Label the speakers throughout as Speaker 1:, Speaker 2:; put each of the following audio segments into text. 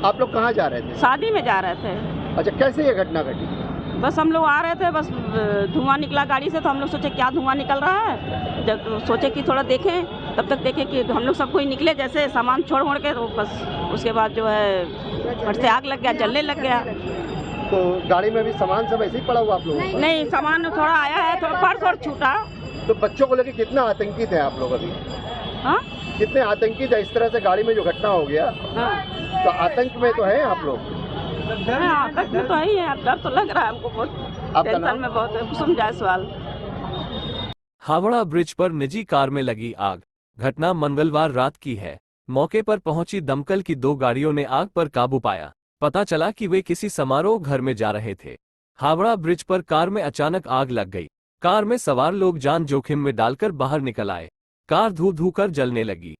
Speaker 1: आप लोग कहाँ जा रहे थे?
Speaker 2: शादी में जा रहे थे।
Speaker 1: अच्छा, कैसे ये घटना घटी?
Speaker 2: बस हम लोग आ रहे थे, बस धुआं निकला गाड़ी से, तो हम लोग सोचे क्या धुआं निकल रहा है। जब सोचे कि थोड़ा देखें, तब तक देखे कि हम लोग सब कोई निकले जैसे सामान छोड़ के, तो बस उसके बाद जो है फट से आग लग गया, जलने लग गया।
Speaker 1: तो गाड़ी में भी सामान सब ऐसे ही पड़ा हुआ आप लोगों?
Speaker 2: नहीं, सामान थोड़ा आया है, थोड़ा पर्स और छूटा।
Speaker 1: तो बच्चों को लेकर कितना आतंकित है आप लोग अभी?
Speaker 2: हाँ,
Speaker 1: कितने आतंकित है? इस तरह से गाड़ी में जो घटना हो गया,
Speaker 2: हाँ,
Speaker 1: तो आतंक में तो है आप लोग?
Speaker 2: आतंक में तो है ही है। डर तो लग रहा है हमको, बहुत टेंशन में बहुत है। कुसुम जायसवाल।
Speaker 3: हावड़ा ब्रिज पर निजी कार में लगी आग। घटना मंगलवार रात की है। मौके पर पहुंची दमकल की 2 गाड़ियों ने आग पर काबू पाया। पता चला कि वे किसी समारोह घर में जा रहे थे। हावड़ा ब्रिज पर कार में अचानक आग लग गई। कार में सवार लोग जान जोखिम में डालकर बाहर निकल आए। कार धू धू कर जलने लगी।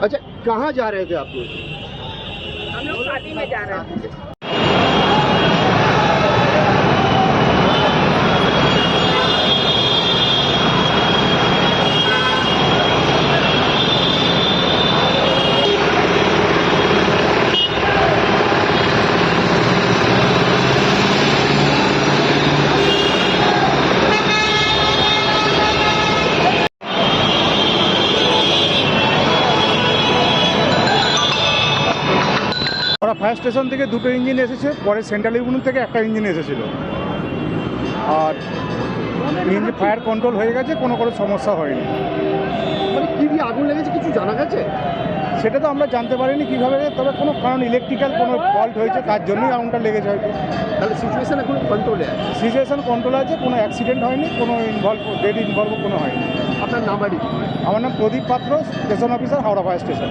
Speaker 1: अच्छा, कहाँ जा रहे थे आप लोग?
Speaker 2: हम लोग शादी में जा रहे थे।
Speaker 4: ফায়ার স্টেশন থেকে 2টো ইঞ্জিন এসেছে, পরে সেন্ট্রাল ইউনিয়ন থেকে একটা ইঞ্জিন এসেছিল। আর ইঞ্জিন ফায়ার কন্ট্রোল হয়ে গেছে, কোনো সমস্যা হয়নি।
Speaker 1: মানে কি দিয়ে আগুন লেগেছে কিছু জানা গেছে?
Speaker 4: সেটা তো আমরা জানতে পারিনি কীভাবে, তবে কোনো কারণ ইলেকট্রিক্যাল কোনো ফল্ট হয়েছে, তার জন্যই আগুনটা লেগেছে হয়তো।
Speaker 1: তাহলে সিচুয়েশন এখন কন্ট্রোলে আছে?
Speaker 4: সিচুয়েশন কন্ট্রোল আছে, কোনো অ্যাক্সিডেন্ট হয়নি, কোনো ডেড ইনভলভ কোনো হয়নি।
Speaker 1: আপনার নাম বাড়ি?
Speaker 4: আমার নাম প্রদীপ পাত্র, station officer, Howrah fire station.